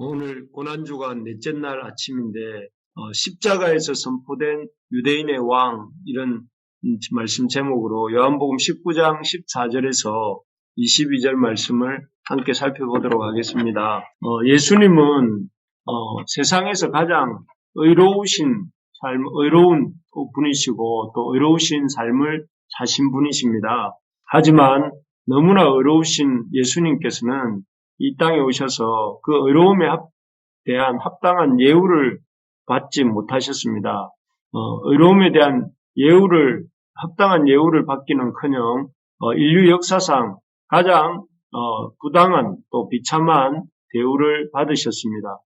오늘 고난주간 넷째 날 아침인데 십자가에서 선포된 유대인의 왕 이런 말씀 제목으로 요한복음 19장 14절에서 22절 말씀을 함께 살펴보도록 하겠습니다. 예수님은 세상에서 가장 의로우신 삶, 의로운 분이시고 또 의로우신 삶을 사신 분이십니다. 하지만 너무나 의로우신 예수님께서는 이 땅에 오셔서 그 의로움에 대한 합당한 예우를 받지 못하셨습니다. 의로움에 대한 합당한 예우를 받기는커녕 인류 역사상 가장 부당한 또 비참한 대우를 받으셨습니다.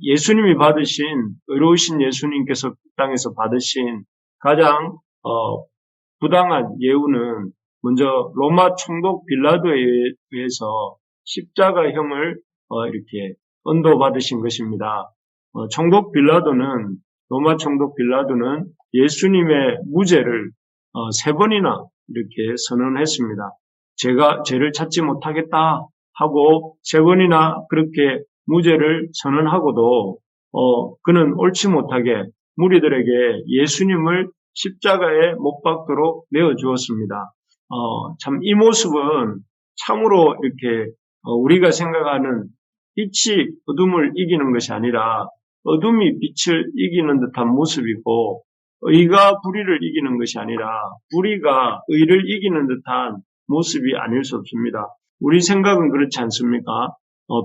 예수님이 받으신 의로우신 예수님께서 이 땅에서 받으신 가장 부당한 예우는 먼저 로마 총독 빌라도에 의해서 십자가형을 이렇게 언도받으신 것입니다. 로마 총독 빌라도는 예수님의 무죄를 3번이나 이렇게 선언했습니다. 제가 죄를 찾지 못하겠다 하고 3번이나 그렇게 무죄를 선언하고도 그는 옳지 못하게 무리들에게 예수님을 십자가에 못 박도록 내어주었습니다. 참 이 모습은 참으로 이렇게 우리가 생각하는 빛이 어둠을 이기는 것이 아니라 어둠이 빛을 이기는 듯한 모습이고 의가 불의를 이기는 것이 아니라 불의가 의를 이기는 듯한 모습이 아닐 수 없습니다. 우리 생각은 그렇지 않습니까?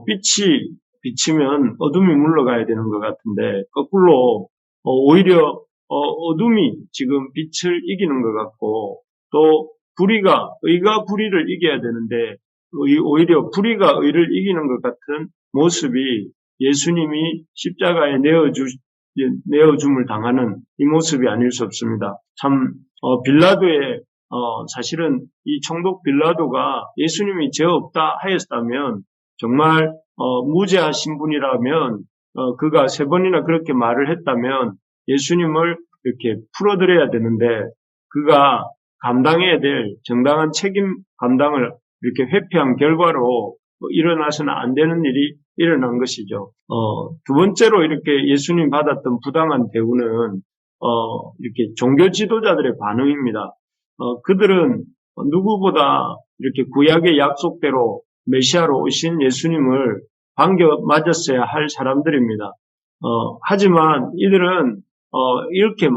빛이 비치면 어둠이 물러가야 되는 것 같은데 거꾸로 오히려 어둠이 지금 빛을 이기는 것 같고 또 의가 불의를 이겨야 되는데 오히려 불의가 의를 이기는 것 같은 모습이 예수님이 십자가에 내어줌을 당하는 이 모습이 아닐 수 없습니다. 참 빌라도의 사실은 이 총독 빌라도가 예수님이 죄 없다 하였다면 정말 무죄하신 분이라면 그가 3번이나 그렇게 말을 했다면 예수님을 이렇게 풀어드려야 되는데 그가 감당해야 될 정당한 책임 감당을 이렇게 회피한 결과로 일어나서는 안 되는 일이 일어난 것이죠. 두 번째로 이렇게 예수님 받았던 부당한 대우는 이렇게 종교 지도자들의 반응입니다. 그들은 누구보다 이렇게 구약의 약속대로 메시아로 오신 예수님을 반겨 맞았어야 할 사람들입니다. 하지만 이들은 이렇게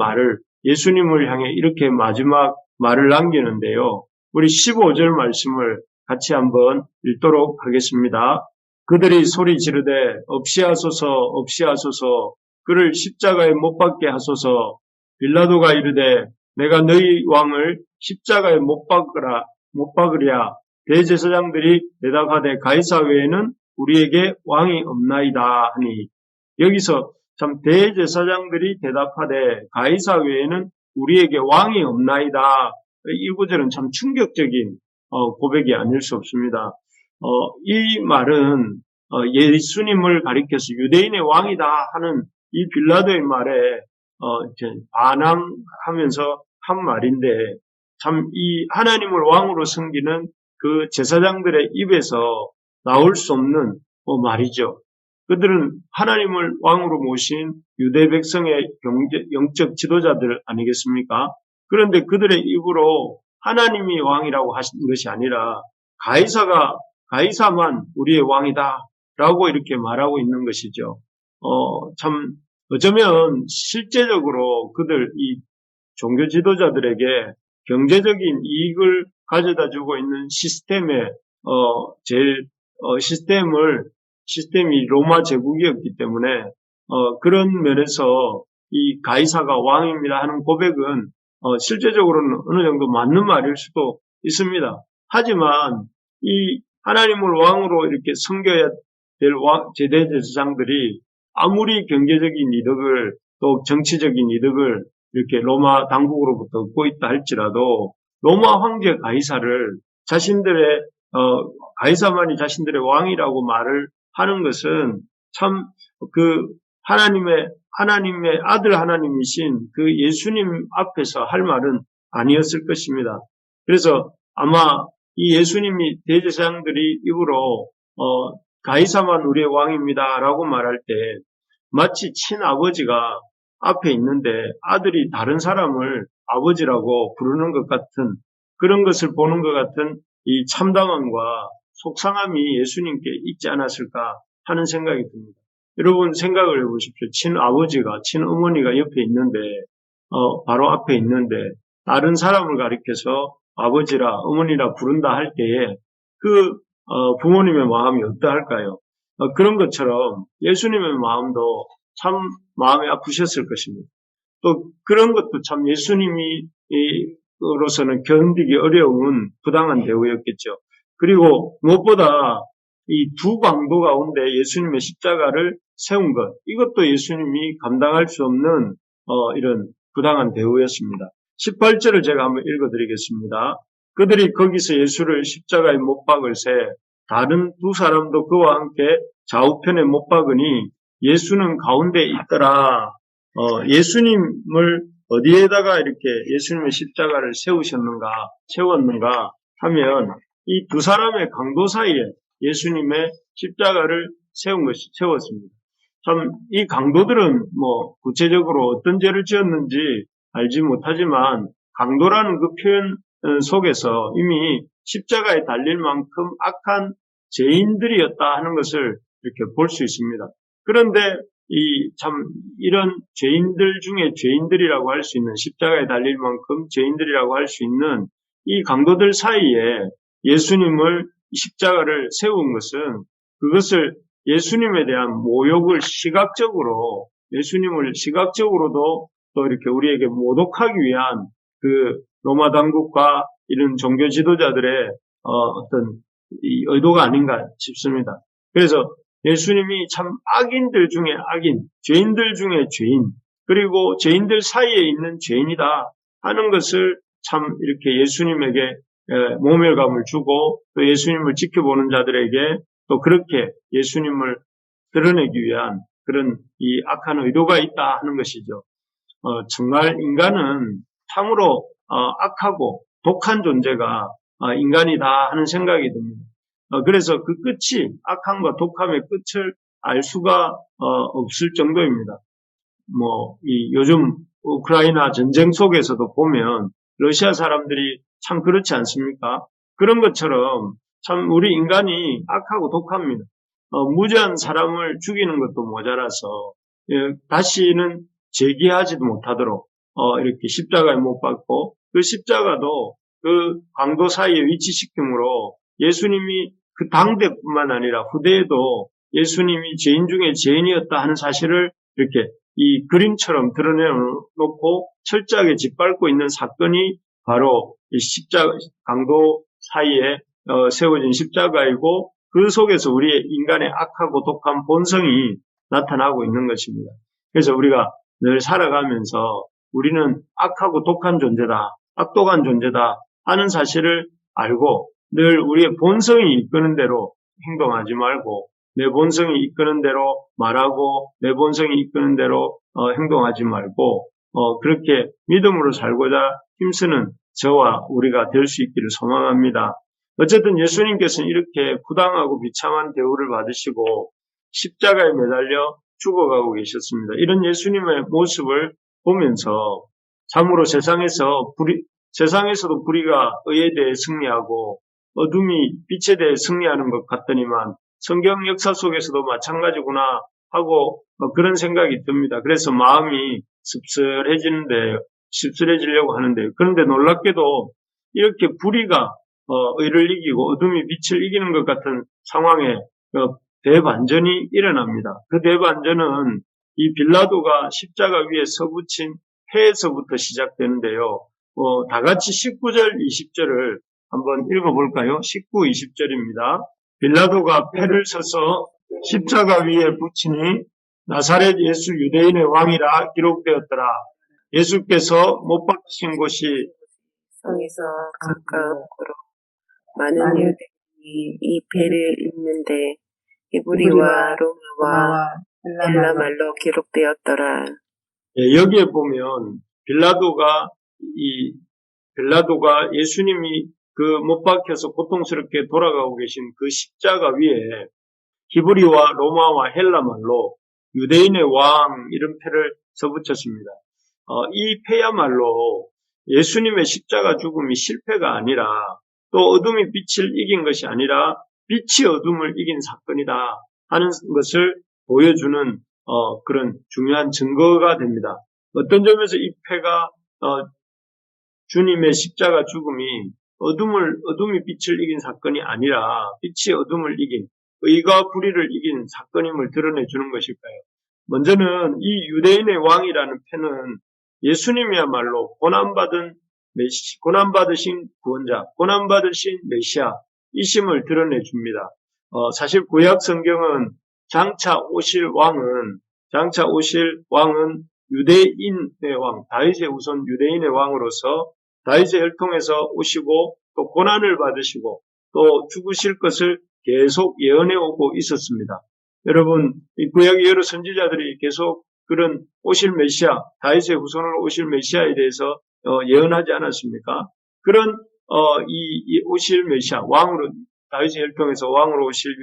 예수님을 향해 이렇게 마지막 말을 남기는데요. 우리 15절 말씀을 같이 한번 읽도록 하겠습니다. 그들이 소리 지르되 없이하소서 없이하소서 그를 십자가에 못 박게 하소서. 빌라도가 이르되 내가 너희 왕을 십자가에 못 박으랴. 대제사장들이 대답하되 가이사 외에는 우리에게 왕이 없나이다 하니. 여기서 참 대제사장들이 대답하되 가이사 외에는 우리에게 왕이 없나이다. 이 구절은 참 충격적인 고백이 아닐 수 없습니다. 이 말은 예수님을 가리켜서 유대인의 왕이다 하는 이 빌라도의 말에 반항하면서 한 말인데 참 이 하나님을 왕으로 섬기는 그 제사장들의 입에서 나올 수 없는 말이죠. 그들은 하나님을 왕으로 모신 유대 백성의 영적 지도자들 아니겠습니까? 그런데 그들의 입으로 하나님이 왕이라고 하신 것이 아니라 가이사만 우리의 왕이다라고 이렇게 말하고 있는 것이죠. 참 어쩌면 실제적으로 그들 이 종교 지도자들에게 경제적인 이익을 가져다 주고 있는 시스템이 로마 제국이었기 때문에 그런 면에서 이 가이사가 왕입니다 하는 고백은 실제적으로는 어느 정도 맞는 말일 수도 있습니다. 하지만 이 하나님을 왕으로 이렇게 섬겨야 될 제대제사장들이 아무리 경제적인 이득을 또 정치적인 이득을 이렇게 로마 당국으로부터 얻고 있다 할지라도 로마 황제 가이사만이 자신들의 왕이라고 말을 하는 것은 참 그 하나님의 아들 하나님이신 그 예수님 앞에서 할 말은 아니었을 것입니다. 그래서 아마 이 예수님이 대제사장들이 입으로 가이사만 우리의 왕입니다라고 말할 때 마치 친아버지가 앞에 있는데 아들이 다른 사람을 아버지라고 부르는 것 같은 그런 것을 보는 것 같은 이 참담함과 속상함이 예수님께 있지 않았을까 하는 생각이 듭니다. 여러분 생각을 해보십시오. 친아버지가, 친어머니가 옆에 있는데 바로 앞에 있는데 다른 사람을 가리켜서 아버지라 어머니라 부른다 할 때에 그 부모님의 마음이 어떠할까요? 그런 것처럼 예수님의 마음도 참 마음이 아프셨을 것입니다. 또 그런 것도 참 예수님으로서는 견디기 어려운 부당한 대우였겠죠. 그리고 무엇보다 이 두 강도 가운데 예수님의 십자가를 세운 것, 이것도 예수님이 감당할 수 없는 이런 부당한 대우였습니다. 18절을 제가 한번 읽어드리겠습니다. 그들이 거기서 예수를 십자가에 못 박을새 다른 두 사람도 그와 함께 좌우편에 못 박으니 예수는 가운데 있더라. 예수님을 어디에다가 이렇게 예수님의 십자가를 세웠는가 하면 이 두 사람의 강도 사이에 예수님의 십자가를 세웠습니다. 참, 이 강도들은 구체적으로 어떤 죄를 지었는지 알지 못하지만 강도라는 그 표현 속에서 이미 십자가에 달릴 만큼 악한 죄인들이었다 하는 것을 이렇게 볼 수 있습니다. 그런데 이런 죄인들 중에 죄인들이라고 할 수 있는 십자가에 달릴 만큼 죄인들이라고 할 수 있는 이 강도들 사이에 예수님을 십자가를 세운 것은 그것을 예수님에 대한 모욕을 예수님을 시각적으로도 또 이렇게 우리에게 모독하기 위한 그 로마 당국과 이런 종교 지도자들의 어떤 이 의도가 아닌가 싶습니다. 그래서 예수님이 참 악인들 중에 악인, 죄인들 중에 죄인, 그리고 죄인들 사이에 있는 죄인이다 하는 것을 참 이렇게 예수님에게 모멸감을 주고 또 예수님을 지켜보는 자들에게 또 그렇게 예수님을 드러내기 위한 그런 이 악한 의도가 있다 하는 것이죠. 정말 인간은 참으로 악하고 독한 존재가 인간이다 하는 생각이 듭니다. 그래서 그 끝이 악함과 독함의 끝을 알 수가 없을 정도입니다. 요즘 우크라이나 전쟁 속에서도 보면 러시아 사람들이 참 그렇지 않습니까? 그런 것처럼 참 우리 인간이 악하고 독합니다. 무죄한 사람을 죽이는 것도 모자라서 다시는 재기하지도 못하도록 이렇게 십자가에 못 박고 그 십자가도 그 강도 사이에 위치시킴으로 예수님이 그 당대뿐만 아니라 후대에도 예수님이 죄인 중에 죄인이었다 하는 사실을 이렇게 이 그림처럼 드러내놓고 철저하게 짓밟고 있는 사건이 바로 이 강도 사이에 세워진 십자가이고 그 속에서 우리의 인간의 악하고 독한 본성이 나타나고 있는 것입니다. 그래서 우리가 늘 살아가면서 우리는 악하고 독한 존재다, 악독한 존재다 하는 사실을 알고 늘 우리의 본성이 이끄는 대로 행동하지 말고 내 본성이 이끄는 대로 말하고 내 본성이 이끄는 대로 행동하지 말고 그렇게 믿음으로 살고자 힘쓰는 저와 우리가 될 수 있기를 소망합니다. 어쨌든 예수님께서는 이렇게 부당하고 비참한 대우를 받으시고 십자가에 매달려 죽어가고 계셨습니다. 이런 예수님의 모습을 보면서 참으로 세상에서도 불의가 의에 대해 승리하고 어둠이 빛에 대해 승리하는 것 같더니만 성경 역사 속에서도 마찬가지구나 하고 그런 생각이 듭니다. 그래서 마음이 씁쓸해지려고 하는데 그런데 놀랍게도 이렇게 불의가 의를 이기고 어둠이 빛을 이기는 것 같은 상황에 대반전이 일어납니다. 그 대반전은 이 빌라도가 십자가 위에 서붙인 패에서부터 시작되는데요. 다 같이 19절, 20절을 한번 읽어볼까요? 19, 20절입니다. 빌라도가 패를 서서 십자가 위에 붙이니 나사렛 예수 유대인의 왕이라 기록되었더라. 예수께서 못 박히신 곳이 성에서 가까우므로 많은 유대인이 이 패를 읽는데 히브리와 로마와 헬라 말로 기록되었더라. 여기에 보면 빌라도가 예수님이 그 못 박혀서 고통스럽게 돌아가고 계신 그 십자가 위에 히브리와 로마와 헬라말로 유대인의 왕 이런 패를 써붙였습니다. 이 패야말로 예수님의 십자가 죽음이 실패가 아니라 또 어둠이 빛을 이긴 것이 아니라 빛이 어둠을 이긴 사건이다 하는 것을 보여주는 그런 중요한 증거가 됩니다. 어떤 점에서 이 패가 주님의 십자가 죽음이 어둠이 빛을 이긴 사건이 아니라 빛이 어둠을 이긴 의가 불의를 이긴 사건임을 드러내 주는 것일까요? 먼저는 이 유대인의 왕이라는 패는 예수님이야말로 고난받으신 구원자, 고난받으신 메시아 이심을 드러내 줍니다. 사실 구약 성경은 장차 오실 왕은 유대인의 왕, 다윗의 우선 유대인의 왕으로서 다윗의 혈통에서 오시고 또 고난을 받으시고 또 죽으실 것을 계속 예언해 오고 있었습니다. 여러분, 이 구약의 여러 선지자들이 계속 그런 오실 메시아, 다윗의 후손으로 오실 메시아에 대해서 예언하지 않았습니까? 그런 이 오실 메시아, 왕으로 다윗의 혈통에서 왕으로 오실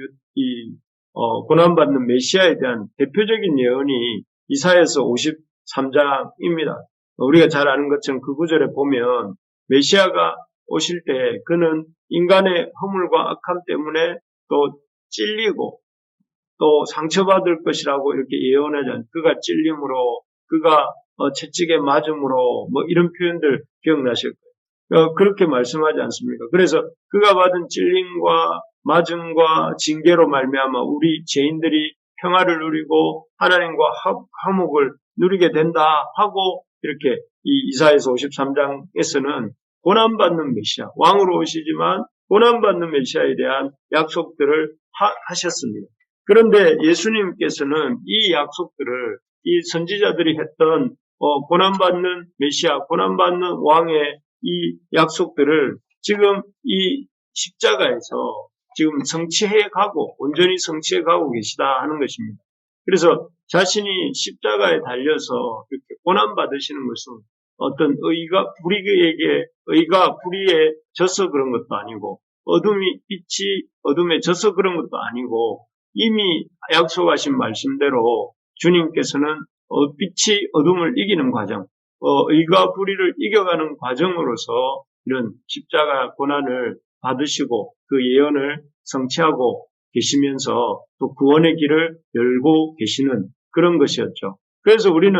고난받는 메시아에 대한 대표적인 예언이 이사야서 53장입니다. 우리가 잘 아는 것처럼 그 구절에 보면 메시아가 오실 때 그는 인간의 허물과 악함 때문에 또 찔리고 또 상처받을 것이라고 이렇게 예언하지 않습니까? 그가 찔림으로, 그가 채찍에 맞음으로 뭐 이런 표현들 기억나실 거예요. 그렇게 말씀하지 않습니까? 그래서 그가 받은 찔림과 맞음과 징계로 말미암아 우리 죄인들이 평화를 누리고 하나님과 화목을 누리게 된다 하고 이렇게 이 이사야서 53장에서는 고난받는 메시아, 왕으로 오시지만 고난받는 메시아에 대한 약속들을 하셨습니다. 그런데 예수님께서는 이 약속들을 이 선지자들이 했던 고난받는 메시아, 고난받는 왕의 이 약속들을 지금 이 십자가에서 지금 온전히 성취해 가고 계시다 하는 것입니다. 그래서 자신이 십자가에 달려서 이렇게 고난받으시는 것은 어떤 의가 불의에 져서 그런 것도 아니고 빛이 어둠에 져서 그런 것도 아니고 이미 약속하신 말씀대로 주님께서는 빛이 어둠을 이기는 과정, 의가 불의를 이겨가는 과정으로서 이런 십자가 고난을 받으시고 그 예언을 성취하고 계시면서 또 구원의 길을 열고 계시는 그런 것이었죠. 그래서 우리는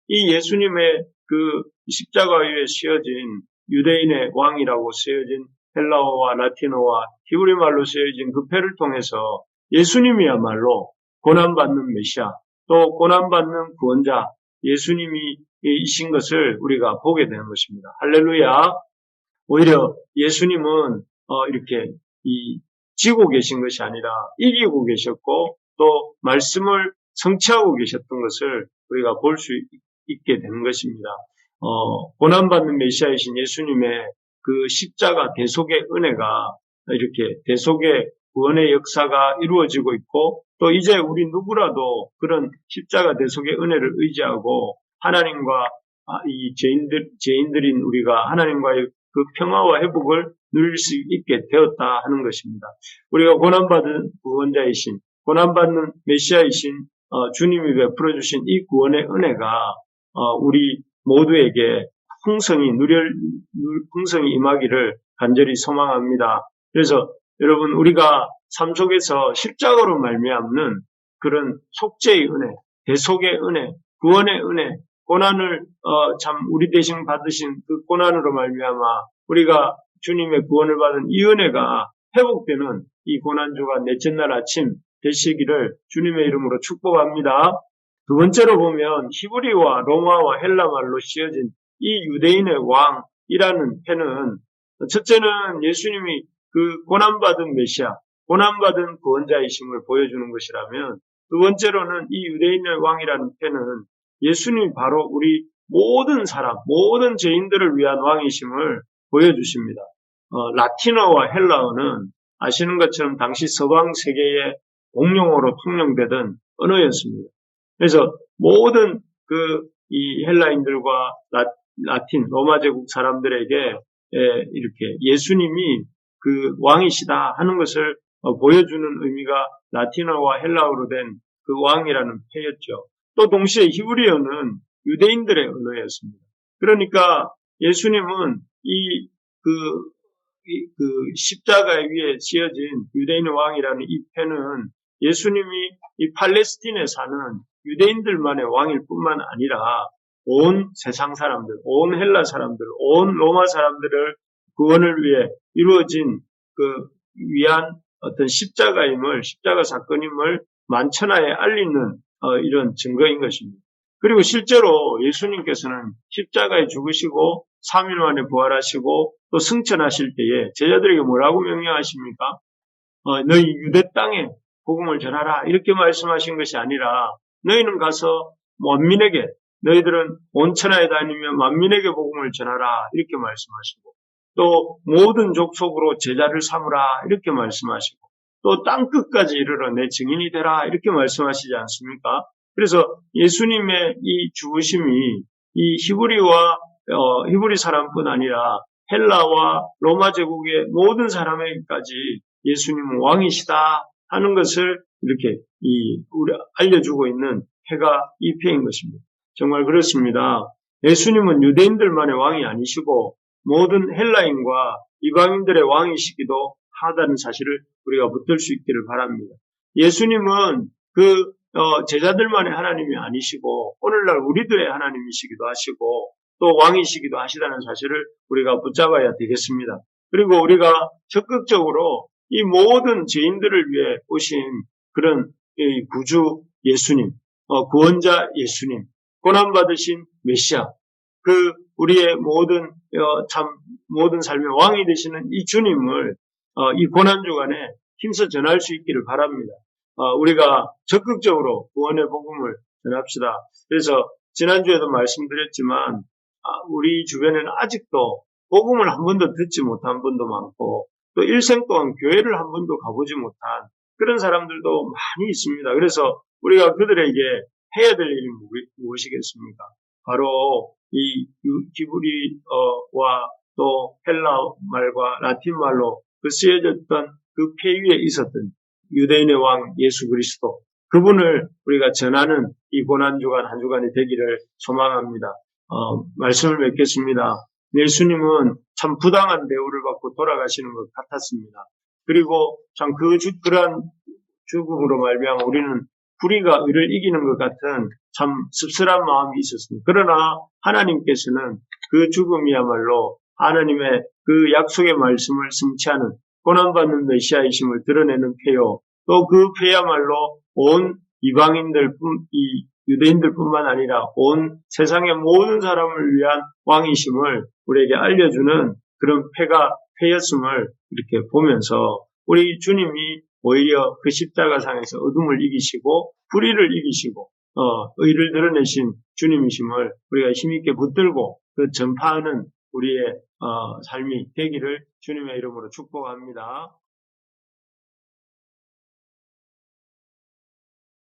이 예수님의 그 십자가 위에 씌어진 유대인의 왕이라고 쓰여진 헬라어와 라틴어와 히브리 말로 쓰여진 그 패를 통해서 예수님이야말로 고난받는 메시아, 또 고난받는 구원자, 예수님이 이신 것을 우리가 보게 되는 것입니다. 할렐루야. 오히려 예수님은 이렇게 지고 계신 것이 아니라 이기고 계셨고 또 말씀을 성취하고 계셨던 것을 우리가 볼 수 있게 되는 것입니다. 고난받는 메시아이신 예수님의 그 십자가 대속의 은혜가 이렇게 대속의 구원의 역사가 이루어지고 있고 또 이제 우리 누구라도 그런 십자가 대속의 은혜를 의지하고 하나님과 이 죄인들인 우리가 하나님과의 그 평화와 회복을 누릴 수 있게 되었다 하는 것입니다. 우리가 고난받은 구원자이신 고난받는 메시아이신 주님이 베풀어 주신 이 구원의 은혜가 우리 모두에게 풍성히 임하기를 간절히 소망합니다. 그래서 여러분 우리가 삶 속에서 십자가로 말미암는 그런 속죄의 은혜, 대속의 은혜, 구원의 은혜, 고난을 참 우리 대신 받으신 그 고난으로 말미암아 우리가 주님의 구원을 받은 이 은혜가 회복되는 이 고난주가 넷째 날 아침 되시기를 주님의 이름으로 축복합니다. 두 번째로 보면 히브리와 로마와 헬라말로 씌어진 이 유대인의 왕이라는 패는 첫째는 예수님이 그 고난받은 메시아, 고난받은 구원자이심을 보여주는 것이라면 두 번째로는 이 유대인의 왕이라는 패는 예수님이 바로 우리 모든 사람, 모든 죄인들을 위한 왕이심을 보여주십니다. 라틴어와 헬라어는 아시는 것처럼 당시 서방 세계의 공용어로 통용되던 언어였습니다. 그래서 모든 이 헬라인들과 라틴, 로마 제국 사람들에게 이렇게 예수님이 그 왕이시다 하는 것을 보여주는 의미가 라틴어와 헬라어로 된 그 왕이라는 패였죠. 또 동시에 히브리어는 유대인들의 언어였습니다. 그러니까 예수님은 그 십자가 위에 지어진 유대인의 왕이라는 이 패는 예수님이 이 팔레스틴에 사는 유대인들만의 왕일 뿐만 아니라 온 세상 사람들, 온 헬라 사람들, 온 로마 사람들을 구원을 위해 이루어진 위한 어떤 십자가 사건임을 만천하에 알리는 이런 증거인 것입니다. 그리고 실제로 예수님께서는 십자가에 죽으시고 3일 만에 부활하시고 또 승천하실 때에 제자들에게 뭐라고 명령하십니까? 너희 유대 땅에 복음을 전하라 이렇게 말씀하신 것이 아니라 너희는 가서 만민에게 너희들은 온 천하에 다니며 만민에게 복음을 전하라 이렇게 말씀하시고 또 모든 족속으로 제자를 삼으라 이렇게 말씀하시고 또 땅끝까지 이르러 내 증인이 되라 이렇게 말씀하시지 않습니까? 그래서 예수님의 이 죽으심이 이 히브리 사람뿐 아니라 헬라와 로마 제국의 모든 사람에게까지 예수님은 왕이시다 하는 것을 이렇게 우리 알려주고 있는 패가 이 패인 것입니다. 정말 그렇습니다. 예수님은 유대인들만의 왕이 아니시고 모든 헬라인과 이방인들의 왕이시기도 하다는 사실을 우리가 붙들 수 있기를 바랍니다. 예수님은 제자들만의 하나님이 아니시고 오늘날 우리들의 하나님이시기도 하시고 또 왕이시기도 하시다는 사실을 우리가 붙잡아야 되겠습니다. 그리고 우리가 적극적으로 이 모든 죄인들을 위해 오신 그런 구주 예수님, 구원자 예수님, 고난받으신 메시아, 우리의 모든 삶의 왕이 되시는 이 주님을 이 고난주간에 힘써 전할 수 있기를 바랍니다. 우리가 적극적으로 구원의 복음을 전합시다. 그래서 지난주에도 말씀드렸지만 우리 주변에는 아직도 복음을 한 번도 듣지 못한 분도 많고 또 일생 동안 교회를 한 번도 가보지 못한 그런 사람들도 많이 있습니다. 그래서 우리가 그들에게 해야 될 일이 무엇이겠습니까? 바로 이 히브리어와 또 헬라 말과 라틴 말로 쓰여졌던 그 폐 위에 있었던 유대인의 왕 예수 그리스도 그분을 우리가 전하는 이 고난주간 한 주간이 되기를 소망합니다. 말씀을 맺겠습니다. 예수님은 참 부당한 대우를 받고 돌아가시는 것 같았습니다. 그리고 참 그러한 죽음으로 말미암아 우리는 불의가 의를 이기는 것 같은 참 씁쓸한 마음이 있었습니다. 그러나 하나님께서는 그 죽음이야말로 하나님의 그 약속의 말씀을 성취하는 고난받는 메시아이심을 드러내는 패요. 또 그 패야말로 온 유대인들뿐만 아니라 온 세상의 모든 사람을 위한 왕이심을 우리에게 알려주는 그런 패였음을 이렇게 보면서 우리 주님이 오히려 그 십자가상에서 어둠을 이기시고 불의를 이기시고 의를 드러내신 주님이심을 우리가 힘있게 붙들고 그 전파하는 우리의 삶이 되기를 주님의 이름으로 축복합니다.